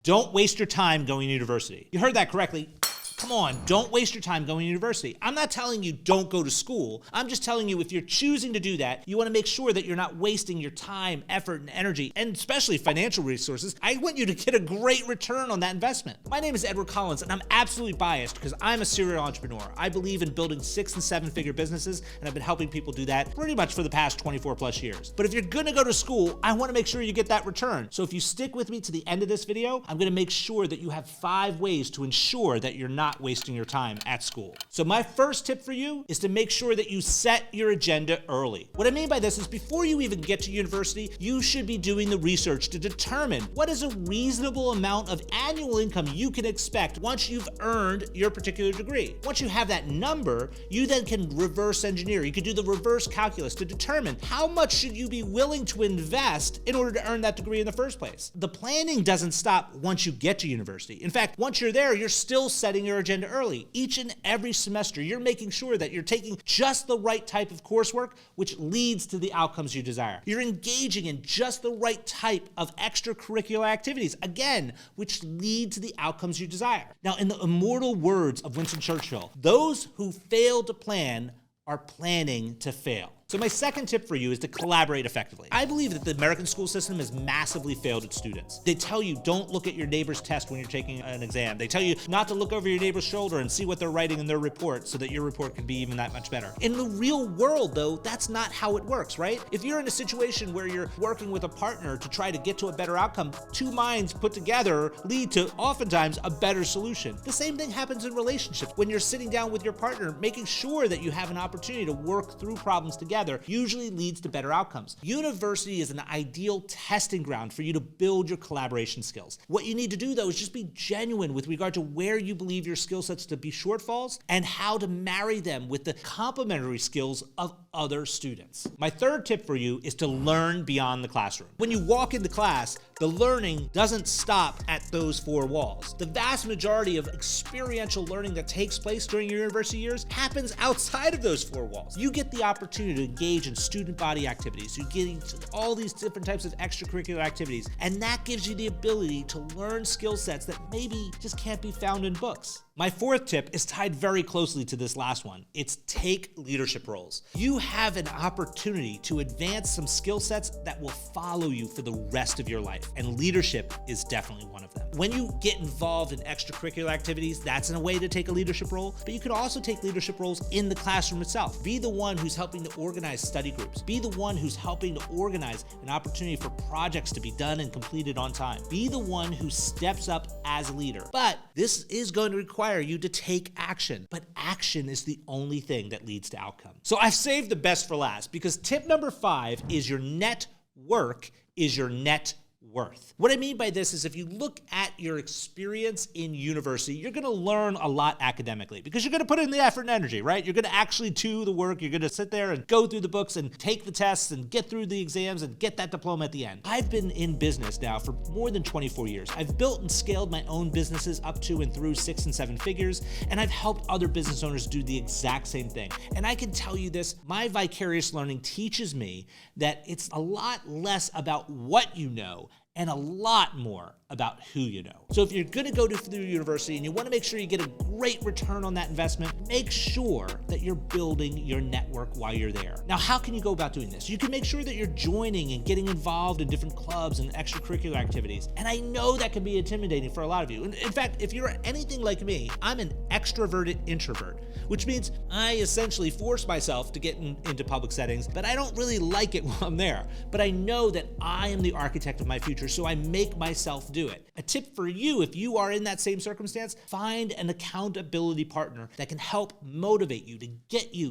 Don't waste your time going to university. You heard that correctly. Come on, don't waste your time going to university. I'm not telling you don't go to school. I'm just telling you if you're choosing to do that, you want to make sure that you're not wasting your time, effort, and energy, and especially financial resources. I want you to get a great return on that investment. My name is Edward Collins, and I'm absolutely biased because I'm a serial entrepreneur. I believe in building 6- and 7-figure businesses, and I've been helping people do that pretty much for the past 24 plus years. But if you're gonna go to school, I want to make sure you get that return. So if you stick with me to the end of this video, I'm gonna make sure that you have 5 ways to ensure that you're not wasting your time at school. So my first tip for you is to make sure that you set your agenda early. What I mean by this is before you even get to university, you should be doing the research to determine what is a reasonable amount of annual income you can expect once you've earned your particular degree. Once you have that number, you then can reverse engineer. You can do the reverse calculus to determine how much should you be willing to invest in order to earn that degree in the first place. The planning doesn't stop once you get to university. In fact, once you're there, you're still setting your agenda early. Each and every semester, you're making sure that you're taking just the right type of coursework, which leads to the outcomes you desire. You're engaging in just the right type of extracurricular activities, again, which lead to the outcomes you desire. Now, in the immortal words of Winston Churchill, those who fail to plan are planning to fail. So my second tip for you is to collaborate effectively. I believe that the American school system has massively failed its students. They tell you don't look at your neighbor's test when you're taking an exam. They tell you not to look over your neighbor's shoulder and see what they're writing in their report so that your report can be even that much better. In the real world though, that's not how it works, right? If you're in a situation where you're working with a partner to try to get to a better outcome, 2 minds put together lead to oftentimes a better solution. The same thing happens in relationships. When you're sitting down with your partner, making sure that you have an opportunity to work through problems together usually leads to better outcomes. University is an ideal testing ground for you to build your collaboration skills. What you need to do though is just be genuine with regard to where you believe your skill sets to be shortfalls and how to marry them with the complementary skills of other students. My third tip for you is to learn beyond the classroom. When you walk into class, the learning doesn't stop at those 4 walls. The vast majority of experiential learning that takes place during your university years happens outside of those 4 walls. You get the opportunity to engage in student body activities. You get into all these different types of extracurricular activities, and that gives you the ability to learn skill sets that maybe just can't be found in books. My fourth tip is tied very closely to this last one. It's take leadership roles. You have an opportunity to advance some skill sets that will follow you for the rest of your life, and leadership is definitely one of them. When you get involved in extracurricular activities, that's in a way to take a leadership role, but you can also take leadership roles in the classroom itself. Be the one who's helping to organize study groups. Be the one who's helping to organize an opportunity for projects to be done and completed on time. Be the one who steps up as a leader. But this is going to require you to take action, but action is the only thing that leads to outcome. So I've saved the best for last because tip number 5 is your net work is your net worth. What I mean by this is if you look at your experience in university, you're going to learn a lot academically because you're going to put in the effort and energy, right? You're going to actually do the work. You're going to sit there and go through the books and take the tests and get through the exams and get that diploma at the end. I've been in business now for more than 24 years. I've built and scaled my own businesses up to and through 6 and 7 figures, and I've helped other business owners do the exact same thing. And I can tell you this, my vicarious learning teaches me that it's a lot less about what you know and a lot more about who you know. So if you're gonna go through university and you wanna make sure you get a great return on that investment, make sure that you're building your network while you're there. Now, how can you go about doing this? You can make sure that you're joining and getting involved in different clubs and extracurricular activities. And I know that can be intimidating for a lot of you. In fact, if you're anything like me, I'm an extroverted introvert, which means I essentially force myself to get into public settings, but I don't really like it while I'm there. But I know that I am the architect of my future, so I make myself do it. A tip for you, if you are in that same circumstance, find an accountability partner that can help motivate you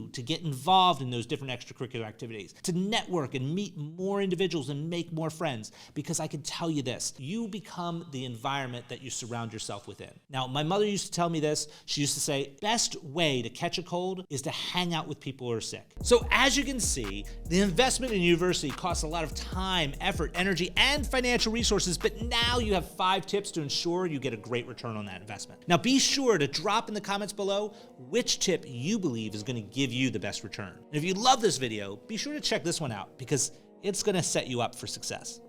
to get involved in those different extracurricular activities, to network and meet more individuals and make more friends. Because I can tell you this, you become the environment that you surround yourself within. Now, my mother used to tell me this. She used to say, best way to catch a cold is to hang out with people who are sick. So as you can see, the investment in university costs a lot of time, effort, energy, and financial resources, but now you have 5 tips to ensure you get a great return on that investment. Now be sure to drop in the comments below which tip you believe is going to give you the best return. And if you love this video, be sure to check this one out because it's going to set you up for success.